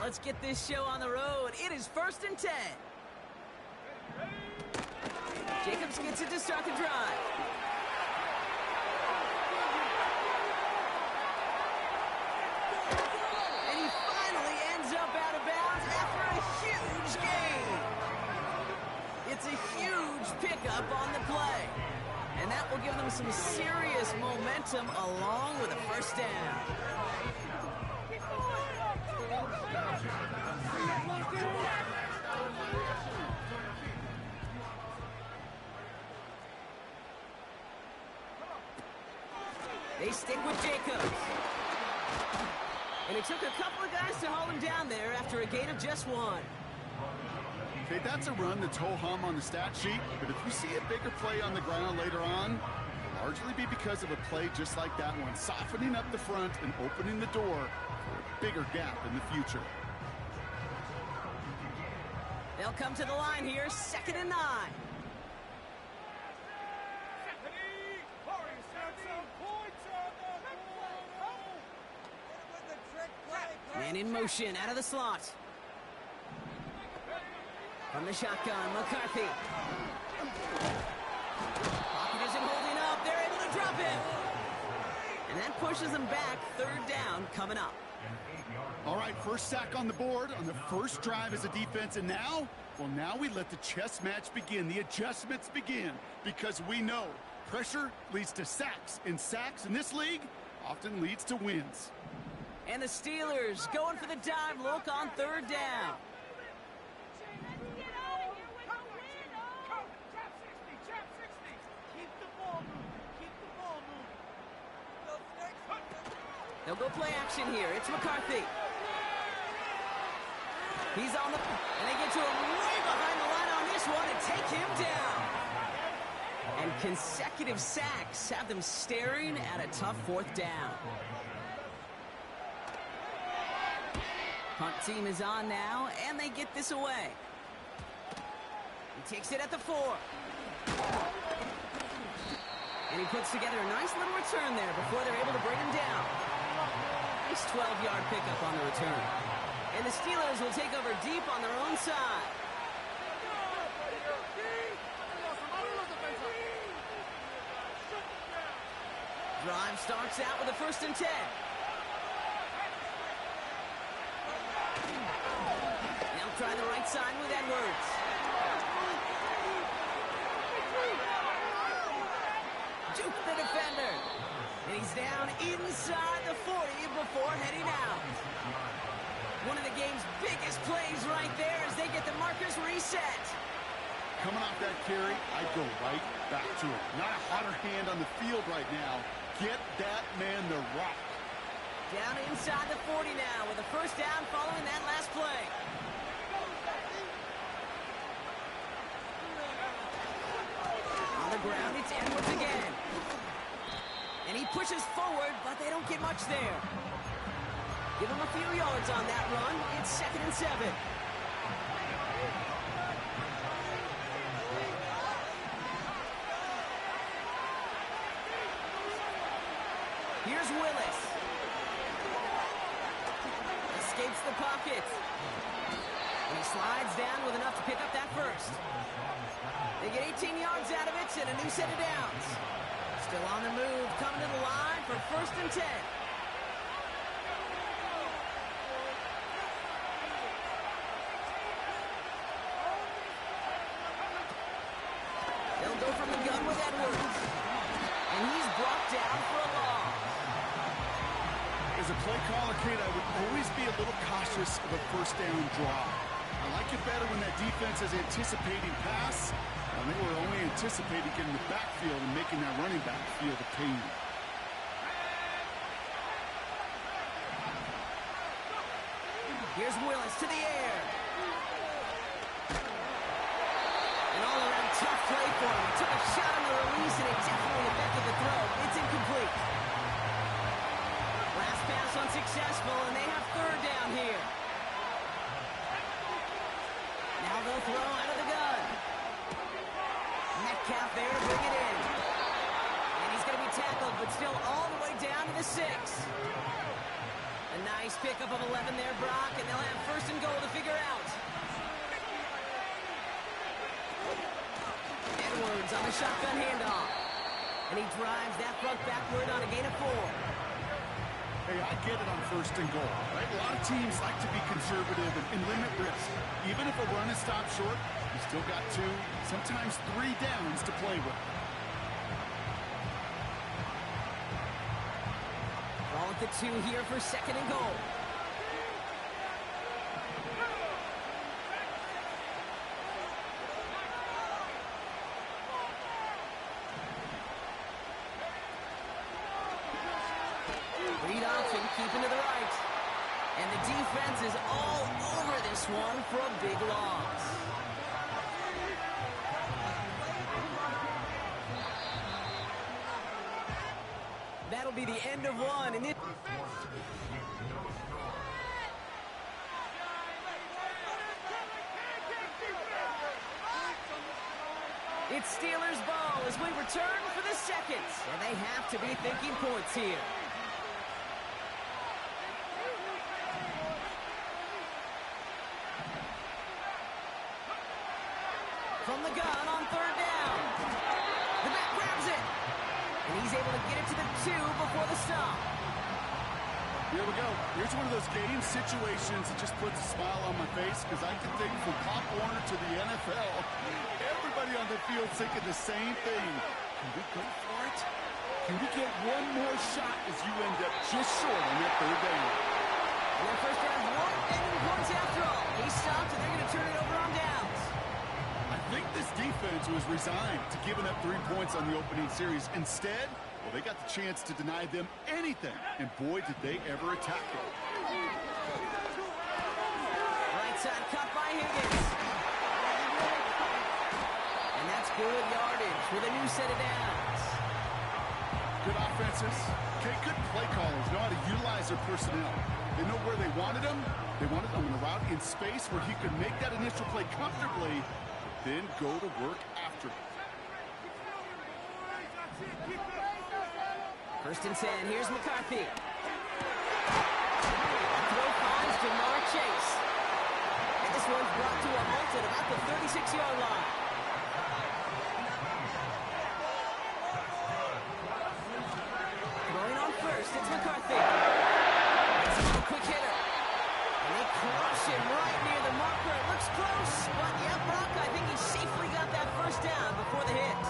Let's get this show on the road. It is 1st and 10. Jacobs gets it to start the drive. And he finally ends up out of bounds after a huge gain. It's a huge pickup on the play. And that will give them some serious momentum along with a first down. They stick with Jacobs. And it took a couple of guys to hold him down there after a gain of just 1. Okay, that's a run that's ho-hum on the stat sheet, but if you see a bigger play on the ground later on, it'll largely be because of a play just like that one, softening up the front and opening the door for a bigger gap in the future. They'll come to the line here, 2nd and 9. Man in motion, out of the slot. From the shotgun, McCarthy. Pocket isn't holding up. They're able to drop it. And that pushes them back. 3rd down coming up. All right, first sack on the board on the first drive as a defense. And now, well, now we let the chess match begin. The adjustments begin because we know pressure leads to sacks. And sacks in this league often leads to wins. And the Steelers going for the dive look on 3rd down. They'll go play action here. It's McCarthy. He's on the... And they get to him way behind the line on this one and take him down. And consecutive sacks have them staring at a tough 4th down. Punt team is on now, and they get this away. He takes it at the 4. And he puts together a nice little return there before they're able to bring him down. Nice 12-yard pickup on the return. And the Steelers will take over deep on their own side. Drive starts out with a 1st and 10. Now try the right side with Edwards. Juke the defender. And he's down inside the 40 before heading out. One of the game's biggest plays right there as they get the markers reset. Coming off that carry, I'd go right back to him. Not a hotter hand on the field right now. Get that man the rock. Down inside the 40 now with a first down following that last play. On the ground, it's Edwards again. And he pushes forward, but they don't get much there. Give him a few yards on that run. It's 2nd and 7. Here's Willis. Escapes the pocket. And he slides down with enough to pick up that first. They get 18 yards out of it and a new set of downs. Still on the move, coming to the line for 1st and 10. They'll go from the gun with Edwards. And he's brought down for a loss. As a play caller, Kate, I would always be a little cautious of a first down draw. I like it better when that defense is anticipating pass. And they were only anticipating getting the backfield and making that running back feel the pain. Here's Willis to the air. An all-around tough play for him. He took a shot on the release, and it definitely affected the throw. It's incomplete. Last pass unsuccessful, and they have 3rd down here. Now they'll throw out of the gun. Metcalf there to bring it in. And he's going to be tackled, but still all the way down down to the 6. A nice pickup of 11 there, Brock, and they'll have first and goal to figure out. Edwards on the shotgun handoff. And he drives that puck backward on a gain of 4. Hey, I get it on first and goal, right? A lot of teams like to be conservative and limit risk. Even if a run is stopped short, you still got 2, sometimes 3 downs to play with. Ball at the 2 here for second and goal. Read option, keeping to the right. And the defense is all over this one for a big loss. That'll be the end of one. And it's Steelers ball as we return for the second. And they have to be thinking points here. From the gun on third down. The back grabs it. And he's able to get it to the 2 before the stop. Here we go. Here's one of those game situations that just puts a smile on my face because I can think from Pop Warner to the NFL. Everybody on the field thinking the same thing. Can we go for it? Can we get one more shot as you end up just short on that third down? And their first down won't end in points after all. He stopped and they're going to turn it over on downs. I think this defense was resigned to giving up 3 points on the opening series. Instead, well, they got the chance to deny them anything. And boy, did they ever attack it. Right side cut by Higgins. And that's good yardage with a new set of downs. Good offenses. Okay, good play callers know how to utilize their personnel. They know where they wanted them. They wanted them in a route in space where he could make that initial play comfortably, then go to work after it. First and 10, here's McCarthy. Throw finds Jamar Chase. And this one's brought to a halt at about the 36-yard line. Throwing on first, it's McCarthy. It's a quick hitter. And they crush him right near the marker. It looks close, but yeah, Brock, I think he safely got that first down before the hit.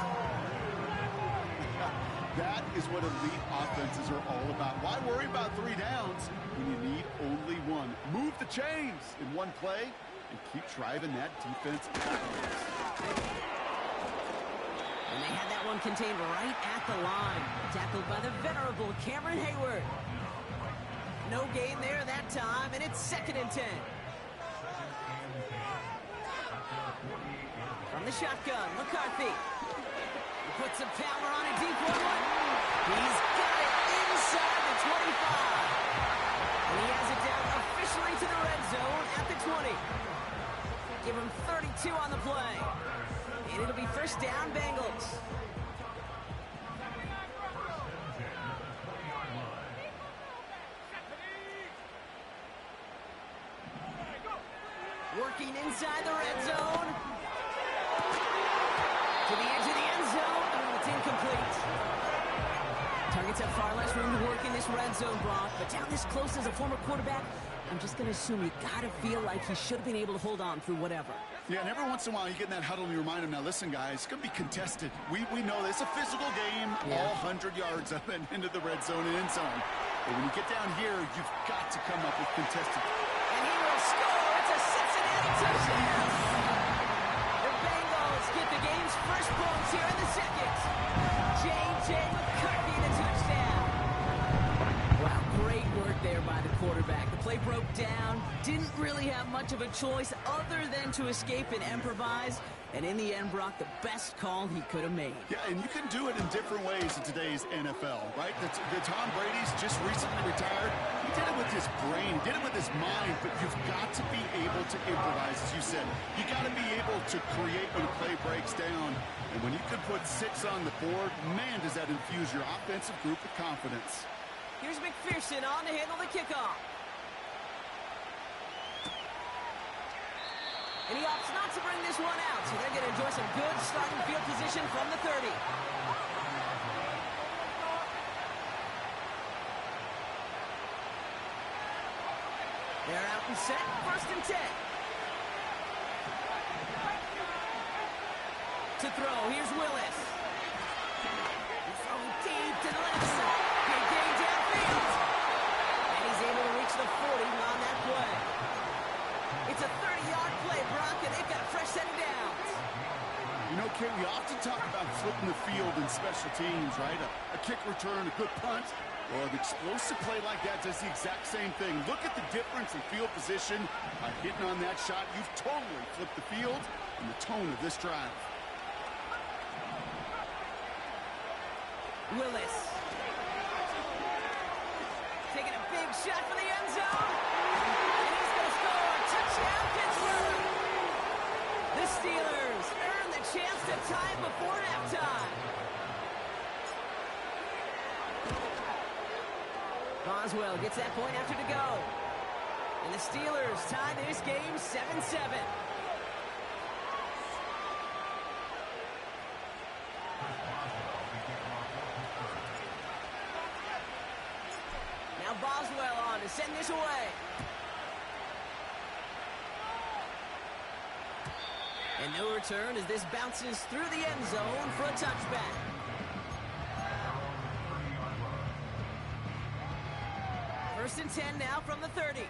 That is what elite offenses are all about. Why worry about 3 downs when you need only 1? Move the chains in one play and keep driving that defense. And they had that one contained right at the line. Tackled by the venerable Cameron Hayward. No gain there that time, and it's second and 10. From the shotgun, McCarthy. He puts some power on a deep one. He's got it inside the 25. And he has it down officially to the red zone at the 20. Give him 32 on the play. And it'll be first down, Bengals. Working inside the red zone. To the edge of the end zone. Oh, it's incomplete. Targets have far less room to work in this red zone, Brock. But down this close as a former quarterback, I'm just going to assume you got to feel like he should have been able to hold on through whatever. Yeah, and every once in a while you get in that huddle and you remind him, now listen, guys, it's going to be contested. We know this. It's a physical game, all 100 yards up and into the red zone and end zone. But when you get down here, you've got to come up with contested. And he will score. It's a Cincinnati touchdown. The Bengals get the game's first points here in the second. J.J. McCarthy the touchdown. Wow, great work there by the quarterback. The play broke down. Didn't really have much of a choice other than to escape and improvise. And in the end, Brock, the best call he could have made. Yeah, and you can do it in different ways in today's NFL, right? The Tom Brady's just recently retired. He did it with his brain, did it with his mind, but you've got to be able to improvise, as you said. You got to be able to create when a play breaks down. And when you can put 6 on the board, man, does that infuse your offensive group with confidence. Here's McPherson on to handle the kickoff. And he opts not to bring this one out, so they're going to enjoy some good starting field position from the 30. They're out and set, 1st and 10. To throw, here's Willis. He's throwing deep to the left side. Big gain downfield. And he's able to reach the 40 on that play. It's a 30-yard play, Brock, and they've got a fresh set of downs. You know, Kate, we often talk about flipping the field in special teams, right? A kick return, a good punt. Well, an explosive play like that does the exact same thing. Look at the difference in field position. By hitting on that shot, you've totally flipped the field and the tone of this drive. Willis. Taking a big shot for the end zone. And he's going to score. Touchdown, Pittsburgh. The Steelers earn the chance to tie it before halftime. Boswell gets that point after to go. And the Steelers tie this game 7-7. Now Boswell on to send this away. And no return as this bounces through the end zone for a touchback. First and 10 now from the 30.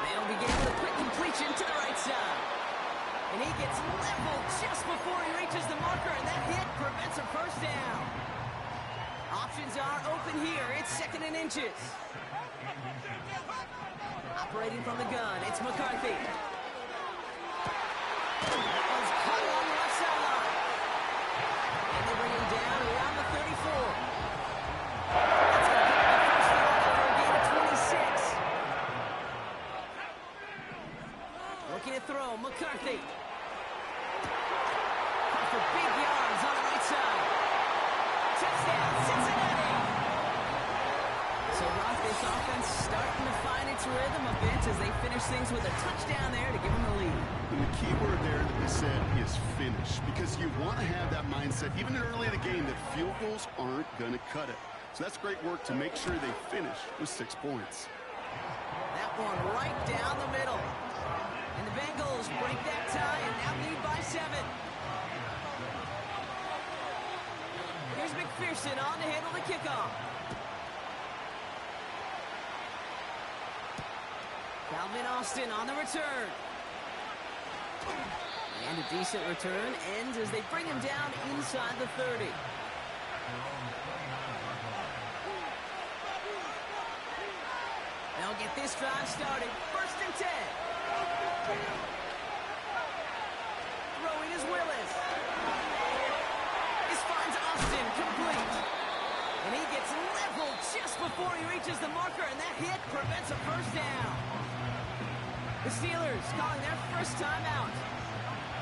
They'll begin with a quick completion to the right side. And he gets leveled just before he reaches the marker, and that hit prevents a first down. Options are open here. It's 2nd and inches. Operating from the gun, it's McCarthy. That one's caught along the left sideline. And they bring him down around the 34. That's going to pick up the first down after a gain of 26. Looking to throw, McCarthy. For big yards on the right side. Touchdown, Cincinnati! So, Rock, this offense starting to find its rhythm a bit as they finish things with a touchdown there to give them the lead. And the key word there that we said is finish, because you want to have that mindset, even early in the game, that field goals aren't going to cut it. So that's great work to make sure they finish with 6 points. That one right down the middle. And the Bengals break that tie and now lead by 7. Here's McPherson on to handle the kickoff. Calvin Austin on the return. And a decent return ends as they bring him down inside the 30. They'll get this drive started. 1st and 10. Throwing is Willis. This finds Austin complete. And he gets leveled just before he reaches the marker, and that hit prevents a first down. The Steelers calling their first time out.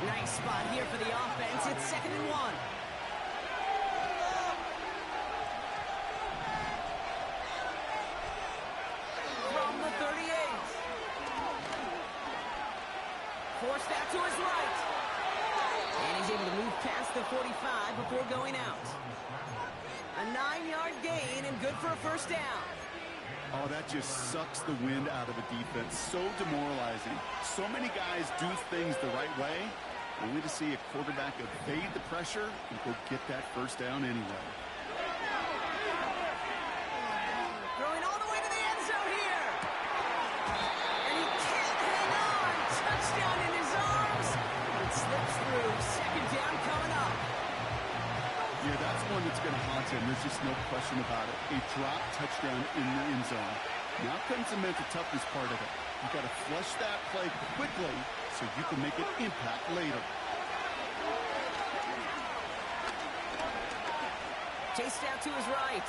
Nice spot here for the offense. It's 2nd and 1. From the 38. Forced out to his right. And he's able to move past the 45 before going out. A 9-yard gain and good for a first down. Oh, that just sucks the wind out of a defense. So demoralizing. So many guys do things the right way, only to see a quarterback evade the pressure and go get that first down anyway. Throwing all the way to the end zone here. And he can't hang on. Touchdown in his arms. It slips through. 2nd down coming up. Yeah, that's one that's going to haunt him. There's just no question about it. A drop touchdown in the end zone. Now comes the mental toughness part of it. You've got to flush that play quickly so you can make an impact later. Chased out to his right.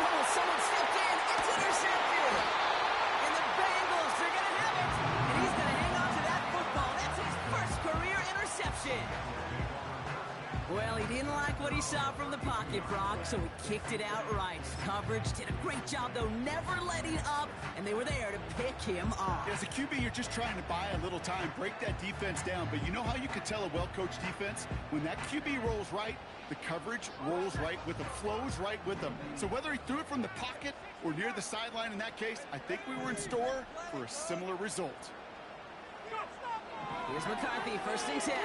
Oh, someone stepped in. It's intercepted. And the Bengals are going to have it. And he's going to hang on to that football. That's his first career interception. interception. Well, he didn't like what he saw from the pocket, Brock, so he kicked it outright. Coverage did a great job, though, never letting up, and they were there to pick him off. As a QB, you're just trying to buy a little time, break that defense down. But you know how you can tell a well-coached defense? When that QB rolls right, the coverage rolls right with them, flows right with them. So whether he threw it from the pocket or near the sideline in that case, I think we were in store for a similar result. Here's McCarthy, 1st and 10.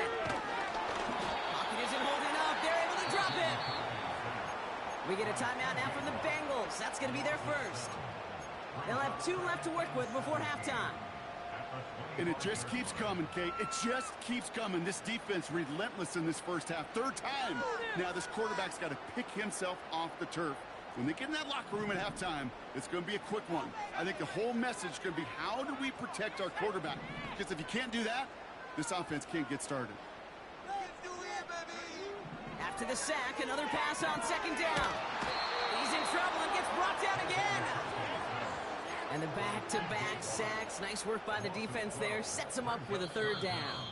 Pocket isn't holding up. They're able to drop it. We get a timeout now from the Bengals. That's going to be their first. They'll have 2 left to work with before halftime. And it just keeps coming, Kate. It just keeps coming. This defense relentless in this first half. 3rd time. Now this quarterback's got to pick himself off the turf. When they get in that locker room at halftime, it's going to be a quick one. I think the whole message is going to be, how do we protect our quarterback? Because if you can't do that, this offense can't get started. After the sack, another pass on 2nd down. He's in trouble and gets brought down again. And the back-to-back sacks. Nice work by the defense there. Sets him up with a 3rd down.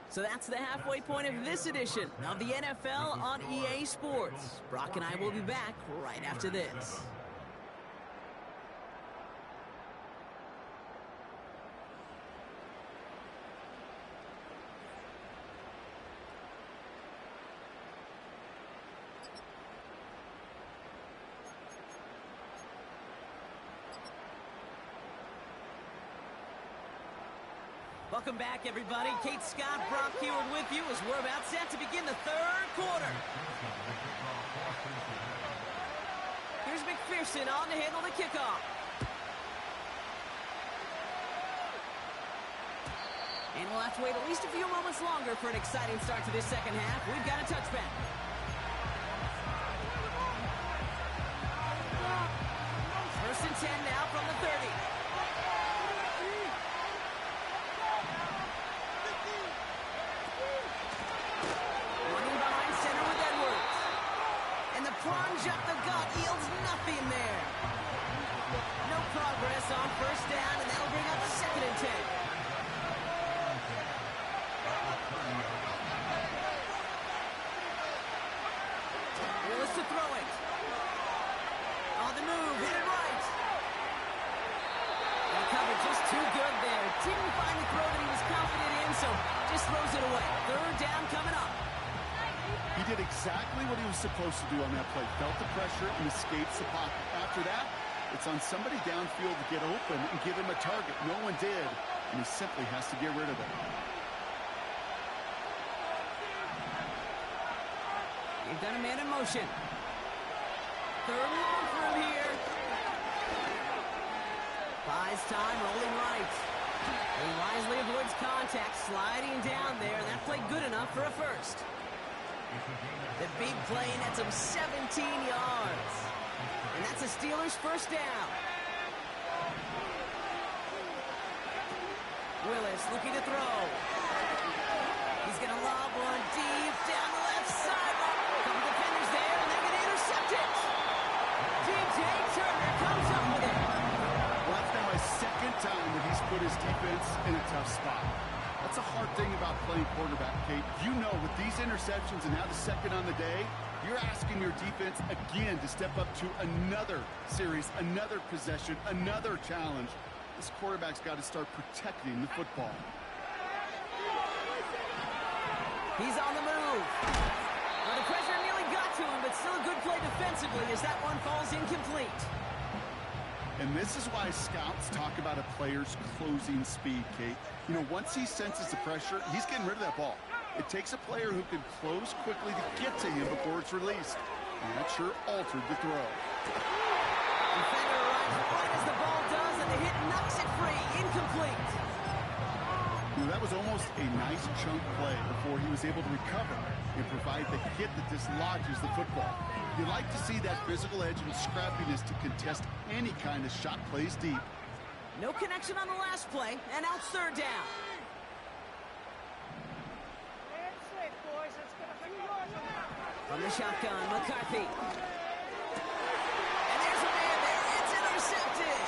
So that's the halfway point of this edition of the NFL on EA Sports. Brock and I will be back right after this. Welcome back, everybody. Kate Scott, Brock Heward with you as we're about set to begin the 3rd quarter. Here's McPherson on to handle the kickoff. And we'll have to wait at least a few moments longer for an exciting start to this 2nd half. We've got a touchback. First and 10 now from the 30. Plunge up the gut, yields nothing there. No progress on 1st down, and that'll bring up 2nd and 10. Willis to throw it. On the move, hit it right. And the cover just too good there. Didn't find the throw that he was confident in, so just throws it away. 3rd down coming up. He did exactly what he was supposed to do on that play. Felt the pressure and escapes the pocket. After that, it's on somebody downfield to get open and give him a target. No one did, and he simply has to get rid of it. They've done a man in motion. 3rd and long for him here. Buys time, rolling right. He wisely avoids contact, sliding down there. That played good enough for a first. The big play nets him 17 yards. And that's a Steelers 1st down. Willis looking to throw. He's going to lob one deep down the left sideline. Couple defenders there, and they're going to intercept it. DJ Turner comes up with it. Well, that's now my 2nd time that he's put his defense in a tough spot. That's a hard thing about playing quarterback, Kate. You know, with these interceptions and now the 2nd on the day, you're asking your defense again to step up to another series, another possession, another challenge. This quarterback's got to start protecting the football. He's on the move. Well, the pressure nearly got to him, but still a good play defensively as that one falls incomplete. And this is why scouts talk about a player's closing speed, Kate. You know, once he senses the pressure, he's getting rid of that ball. It takes a player who can close quickly to get to him before it's released. And that sure altered the throw. Defender arrives right as the ball does, and the hit knocks it free. Incomplete. You know, that was almost a nice chunk play before he was able to recover and provide the hit that dislodges the football. You like to see that physical edge and scrappiness to contest any kind of shot plays deep. No connection on the last play, and now it's 3rd down. From the shotgun, McCarthy. And there's a man there. It's intercepted.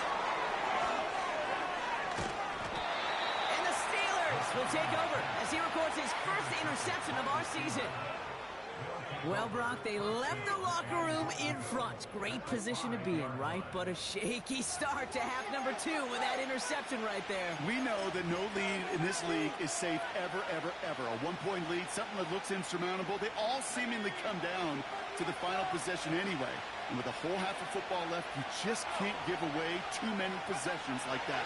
And the Steelers will take take over as he records his first interception of our season. Well, Brock, they left the locker room in front. Great position to be in, right? But a shaky start to half number 2 with that interception right there. We know that no lead in this league is safe ever, ever, ever. A one-point lead, something that looks insurmountable. They all seemingly come down to the final possession anyway. And with a whole half of football left, you just can't give away too many possessions like that.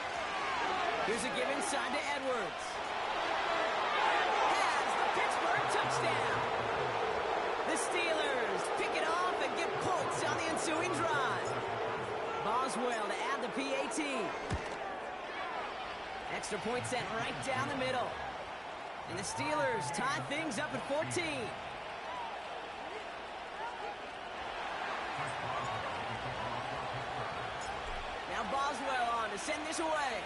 Here's a give inside to Edwards. Has the Pittsburgh touchdown. The Steelers pick it off and get points on the ensuing drive. Boswell to add the PAT. Extra point sent right down the middle. And the Steelers tie things up at 14. Now Boswell on to send this away.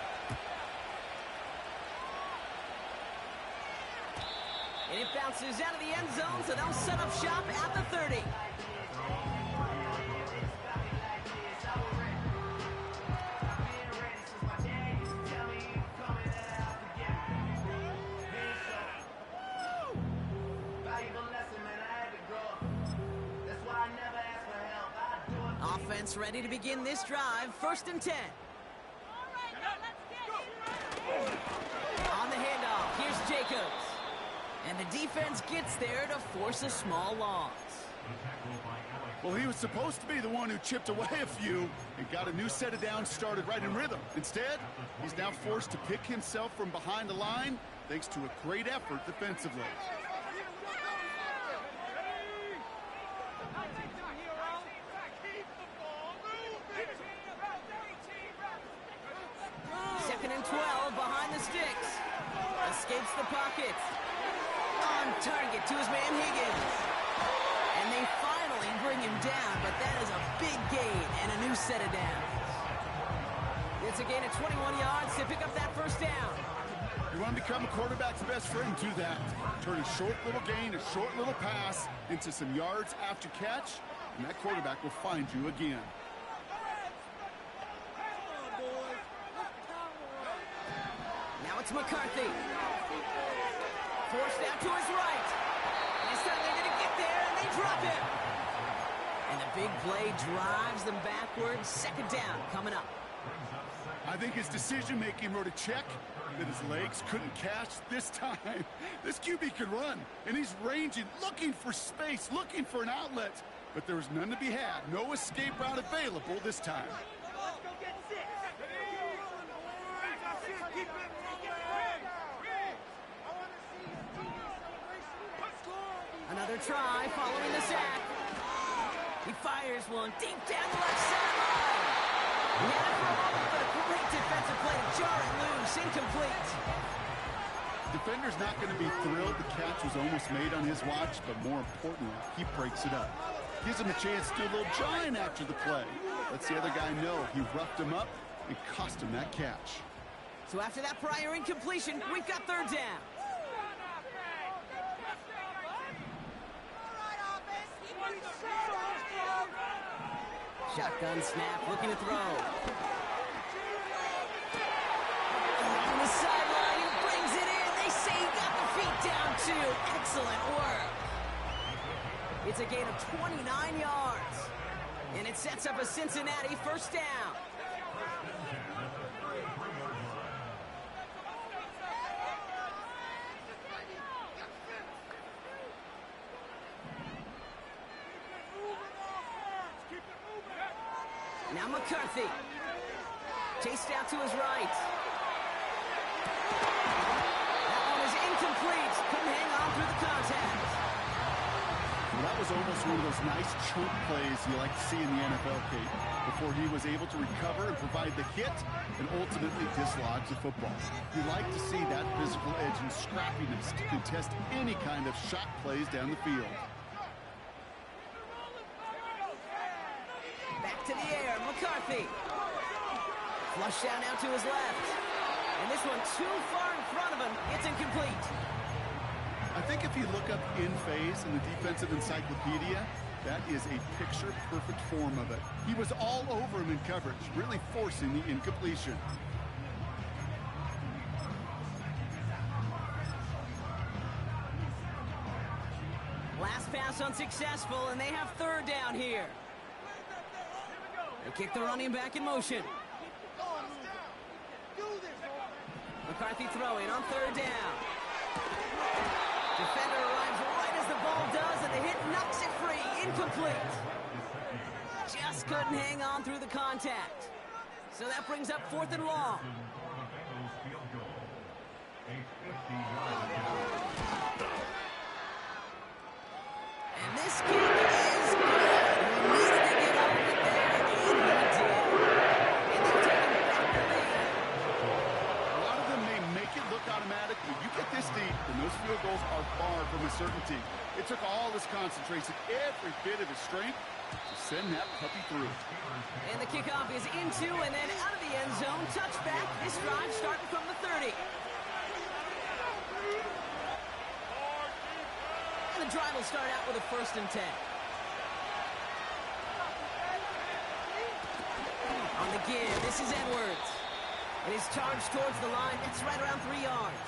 And it bounces out of the end zone, so they'll set up shop at the 30. Offense ready to begin this drive, 1st and 10. On the handoff, here's Jacobs. And the defense gets there to force a small loss. Well, he was supposed to be the one who chipped away a few and got a new set of downs started right in rhythm. Instead, he's now forced to pick himself from behind the line thanks to a great effort defensively. Second and 12 behind the sticks. Escapes the pocket. On target to his man Higgins. And they finally bring him down, but that is a big gain and a new set of downs. It's a gain of 21 yards to pick up that 1st down. You want to become a quarterback's best friend, do that. Turn a short little gain, a short little pass into some yards after catch, and that quarterback will find you again. Now it's McCarthy. Forced out to his right. And this time they're going to get there, and they drop him. And the big play drives them backwards. 2nd down coming up. I think his decision-making wrote a check that his legs couldn't catch this time. This QB can run, and he's ranging, looking for space, looking for an outlet. But there was none to be had. No escape route available this time. Another try following the sack. He fires one deep down the left sideline. He had it for a moment, but a great defensive play to jar it loose, incomplete. Defender's not going to be thrilled the catch was almost made on his watch, but more importantly, he breaks it up. Gives him a chance to do a little jawing after the play. Lets the other guy know he roughed him up and cost him that catch. So after that prior incompletion, we've got 3rd down. Shotgun snap, looking to throw. On the sideline, he brings it in. They say he got the feet down too. Excellent work. It's a gain of 29 yards. And it sets up a Cincinnati 1st down. Now McCarthy. Chased out to his right. That one is incomplete. Couldn't hang on through the contact. Well, that was almost one of those nice chunk plays you like to see in the NFL, Kate, before he was able to recover and provide the hit and ultimately dislodge the football. You like to see that physical edge and scrappiness to contest any kind of shot plays down the field. Back to the air, McCarthy. Flush down now to his left. And this one too far in front of him. It's incomplete. I think if you look up in phase in the defensive encyclopedia, that is a picture-perfect form of it. He was all over him in coverage, really forcing the incompletion. Last pass unsuccessful, and they have third down here. They kick the running back in motion. McCarthy throwing on third down. Defender arrives right as the ball does, and the hit knocks it free. Incomplete. Just couldn't hang on through the contact. So that brings up 4th and long. And this kick is good. He needed to get off it there, and he did. And they've taken back the lead. A lot of them may make it look automatic, but you get this deep, and those field goals are far from a certainty. It took all his concentration, every bit of his strength, to send that puppy through. And the kickoff is into and then out of the end zone. Touchback. This drive starting from the 30. And the drive will start out with a 1st and 10. On the give, this is Edwards. And his charge towards the line, it's right around 3 yards.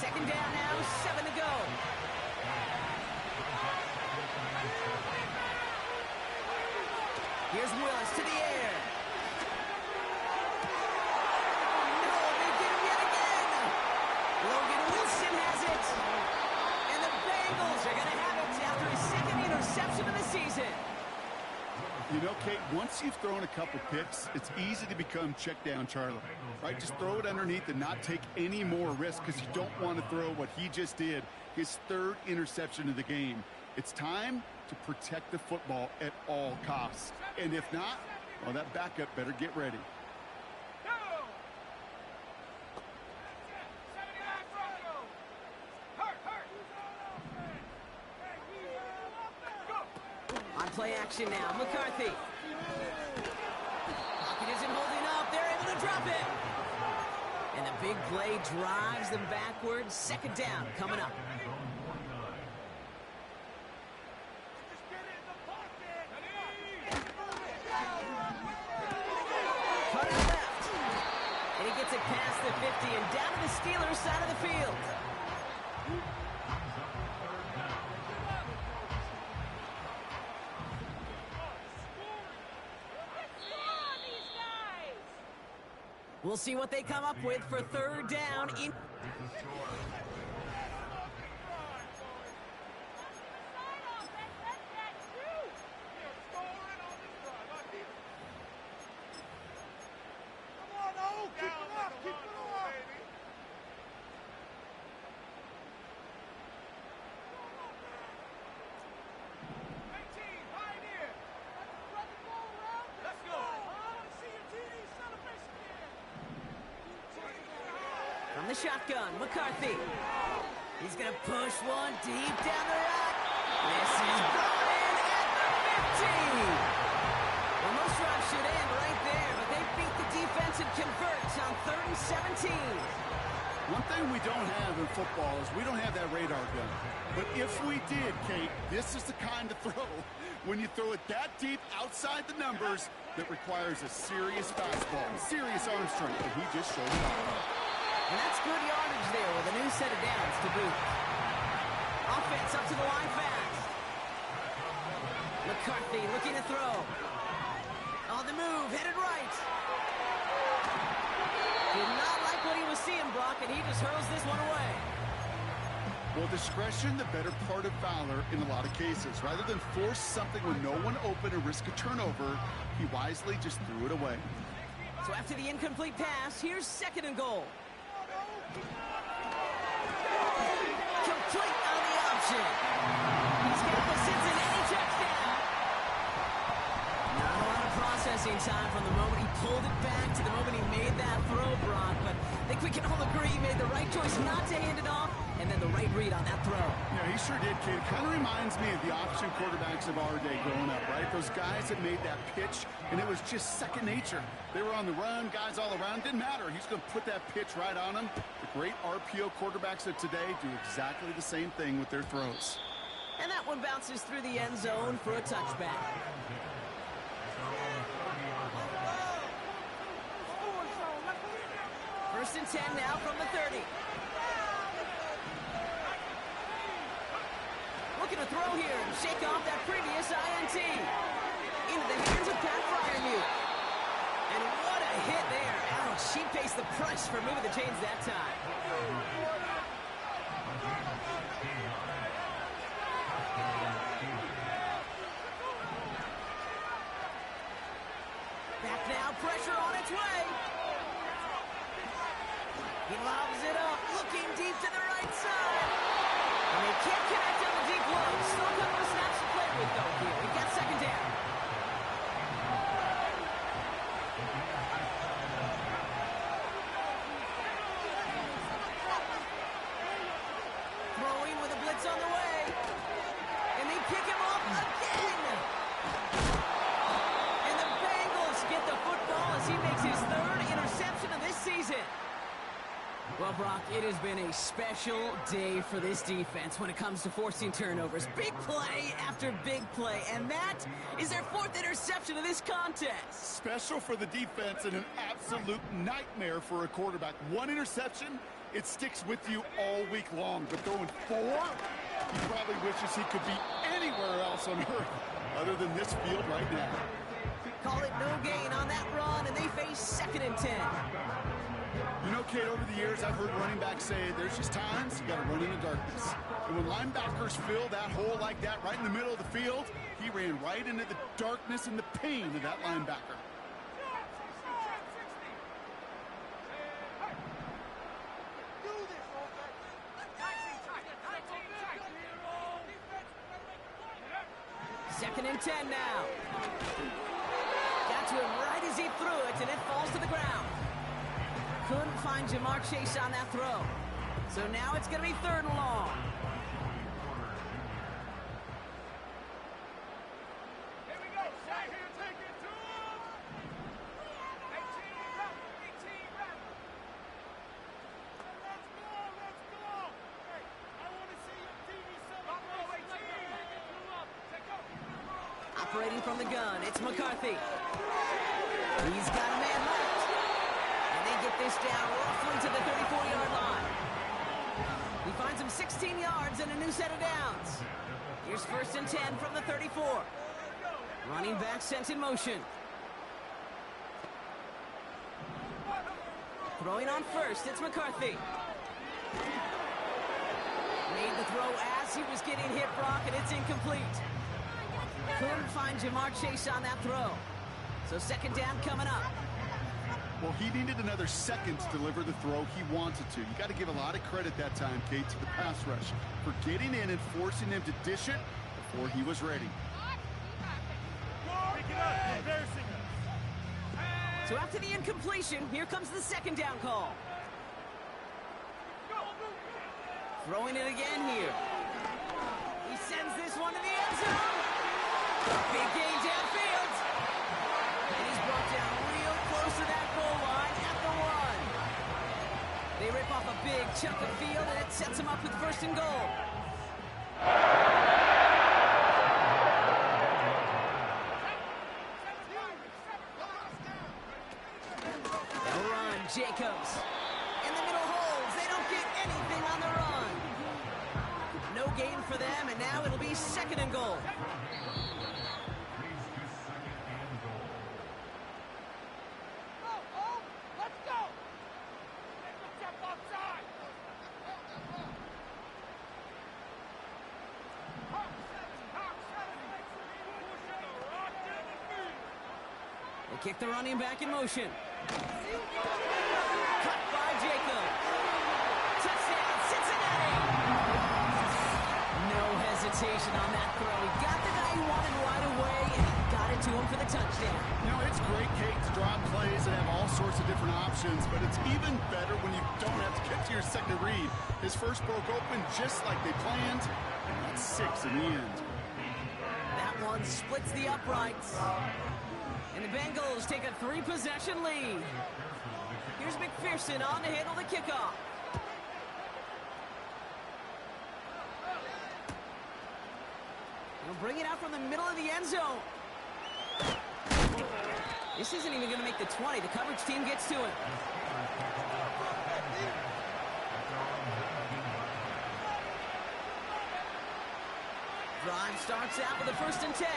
2nd down now, 7 to go. Here's Willis to the air. No, they get him yet again. Logan Wilson has it. And the Bengals are going to have it after his 2nd interception of the season. You know, Kate, once you've thrown a couple picks, it's easy to become check down Charlie, right? Just throw it underneath and not take any more risk because you don't want to throw what he just did, his 3rd interception of the game. It's time to protect the football at all costs. And if not, well, that backup better get ready. On play action now, McCarthy. Pocket isn't holding up. They're able to drop it. And the big play drives them backwards. 2nd down coming up. Cutter left. And he gets it past the 50 and down to the Steelers' side of the field. We'll see what they come up with for 3rd down. From the shotgun, McCarthy. He's going to push one deep down the right. This is brought in at the 50. Well, most drives should end right there, but they beat the defense and converts on 3rd and 17. One thing we don't have in football is we don't have that radar gun. But if we did, Kate, this is the kind of throw, when you throw it that deep outside the numbers, that requires a serious fastball, serious arm strength, and he just showed it off. And that's good yardage there with a new set of downs to boot. Offense up to the line fast. McCarthy looking to throw. On the move, headed right. Did not like what he was seeing, Brock, and he just hurls this one away. Well, discretion, the better part of valor in a lot of cases. Rather than force something with no one open and risk a turnover, he wisely just threw it away. So after the incomplete pass, here's 2nd and goal. Complete on the option. He's got the Cincinnati touchdown. Not a lot of processing time from the moment he pulled it back to the moment he made that throw, Brock. But I think we can all agree he made the right choice not to hand it off, and then the right read on that throw. Yeah, he sure did, kid. It kind of reminds me of the option quarterbacks of our day growing up, right? Those guys that made that pitch, and it was just second nature. They were on the run, guys all around. Didn't matter. He's going to put that pitch right on them. The great RPO quarterbacks of today do exactly the same thing with their throws. And that one bounces through the end zone for a touchback. 1st and 10 now from the 30. to throw here and shake off that previous INT. Into the hands of Pat Fryermuth. And what a hit there. Ouch, she pays the price for moving the chains that time. Back now, pressure on its way. He lobs it up, looking deep to the right side. And they can't connect on the deep low. Still a couple of snaps to play with, though, here. We've got second down. Throwing with a blitz on the way. And they pick him up again. And the Bengals get the football as he makes his third interception of this season. Well, Brock, it has been a special day for this defense when it comes to forcing turnovers. Big play after big play, and that is their fourth interception of this contest. Special for the defense and an absolute nightmare for a quarterback. One interception, it sticks with you all week long. But throwing four, he probably wishes he could be anywhere else on earth other than this field right now. Call it no gain on that run, and they face 2nd and 10. You know, Kate, over the years, I've heard running backs say there's just times you got to run in the darkness. And when linebackers fill that hole like that right in the middle of the field, he ran right into the darkness and the pain of that linebacker. Second and 10 now. Got to him right as he threw it, and it falls to the ground. Couldn't find Jamar Chase on that throw. So now it's going to be 3rd and long. Here we go. Shot here, take it to him. 18 rep. 18 rep. Let's go. Let's go. Hey, I want to see your TV celebration. Take up. Operating from the gun, it's McCarthy. He's got a man left. And they get this down roughly to the 34-yard line. He finds him 16 yards and a new set of downs. Here's 1st and 10 from the 34. Running back sent in motion. Throwing on first, it's McCarthy. Made the throw as he was getting hit, Brock, and it's incomplete. Couldn't find Jamar Chase on that throw. So 2nd down coming up. Well, he needed another second to deliver the throw he wanted to. You got to give a lot of credit that time, Kate, to the pass rush for getting in and forcing him to dish it before he was ready. Pick it up. Embarrassing us. So after the incompletion, here comes the 2nd down call. Throwing it again here. He sends this one to the end zone. Big gain downfield. And he's brought down real close to that goal line at the 1. They rip off a big chunk of field, and it sets him up with 1st and goal. They'll run, Jacobs. In the middle holes, they don't get anything on the run. No gain for them, and now it'll be 2nd and goal. Kick the running back in motion. Cut by Jacob. Touchdown, Cincinnati! No hesitation on that throw. He got the guy he wanted right away, and he got it to him for the touchdown. You know, it's great, Kate, to drop plays and have all sorts of different options, but it's even better when you don't have to get to your second read. His first broke open just like they planned, and that's 6 in the end. That one splits the uprights. And the Bengals take a 3-possession lead. Here's McPherson on to handle the kickoff. He'll bring it out from the middle of the end zone. This isn't even going to make the 20. The coverage team gets to it. Drive starts out with a 1st and 10.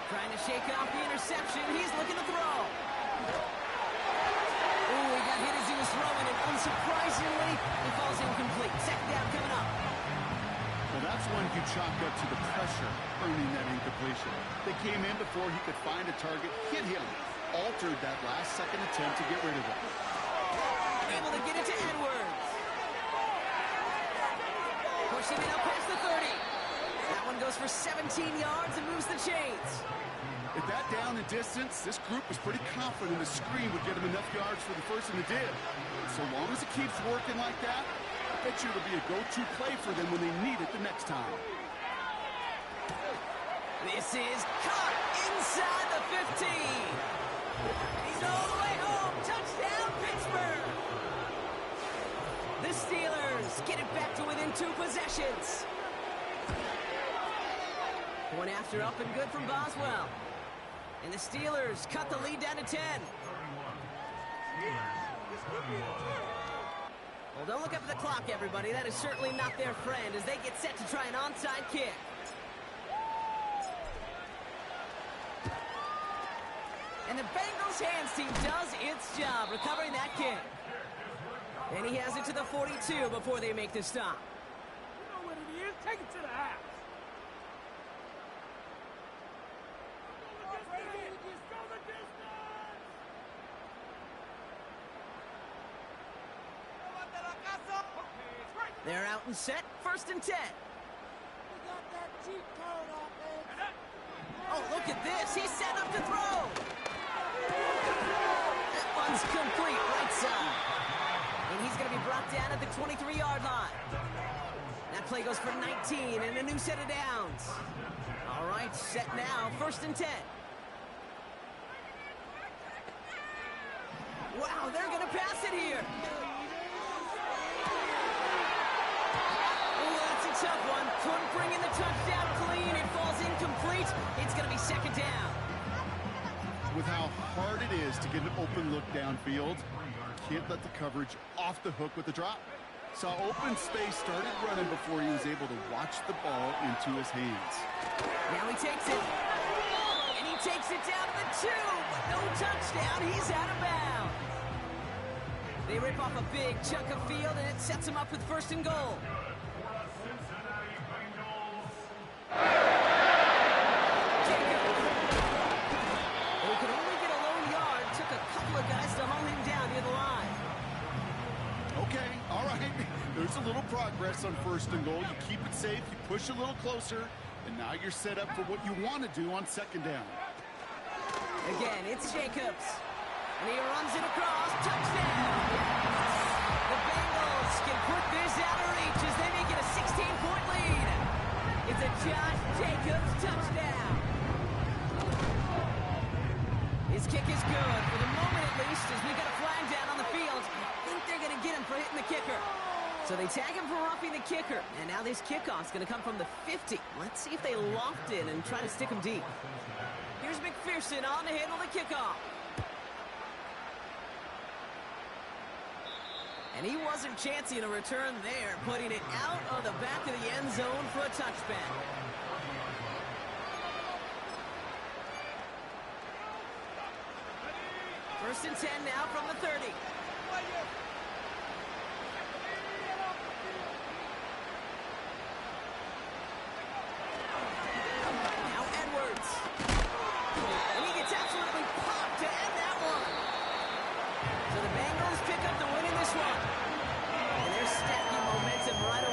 Trying to shake off the interception. He's looking to throw. Ooh, he got hit as he was throwing, and unsurprisingly, he falls incomplete. 2nd down coming up. Well, that's one you chalk up to the pressure earning that incompletion. They came in before he could find a target, hit him, altered that last second attempt to get rid of it. Able to get it to Edwards. Pushing it up past the 30. That one goes for 17 yards and moves the chains. At that down and distance, this group was pretty confident the screen would get him enough yards for the first, and it did. So long as it keeps working like that, I bet you it'll be a go-to play for them when they need it the next time. This is caught inside the 15. He's all the way home. Touchdown, Pittsburgh. The Steelers get it back to within 2 possessions. One after up and good from Boswell. And the Steelers cut the lead down to 10. Well, don't look up at the clock, everybody. That is certainly not their friend as they get set to try an onside kick. And the Bengals hands team does its job recovering that kick. And he has it to the 42 before they make the stop. You know what it is. Take it to the house. They're out and set, 1st and 10. Oh, look at this. He's set up to throw. That one's complete, right side. And he's going to be brought down at the 23-yard line. That play goes for 19 and a new set of downs. All right, set now, 1st and 10. Wow, they're going to pass it here. Tough one. Couldn't bring in the touchdown clean. It falls incomplete. It's going to be 2nd down. With how hard it is to get an open look downfield, can't let the coverage off the hook with the drop. Saw open space, started running before he was able to watch the ball into his hands. Now he takes it. And he takes it down to the 2. But no touchdown. He's out of bounds. They rip off a big chunk of field, and it sets him up with 1st and goal. There's a little progress on 1st and goal. You keep it safe, you push a little closer, and now you're set up for what you want to do on 2nd down. Again, it's Jacobs. And he runs it across. Touchdown! The Bengals can put this out of reach as they make it a 16-point lead. It's a Josh Jacobs touchdown. His kick is good, for the moment at least, as we got a flag down on the field. I think they're going to get him for hitting the kicker. So they tag him for roughing the kicker. And now this kickoff's going to come from the 50. Let's see if they loft in and try to stick him deep. Here's McPherson on to handle the kickoff. And he wasn't chancing a return there, putting it out of the back of the end zone for a touchback. First and 10 now from the 30.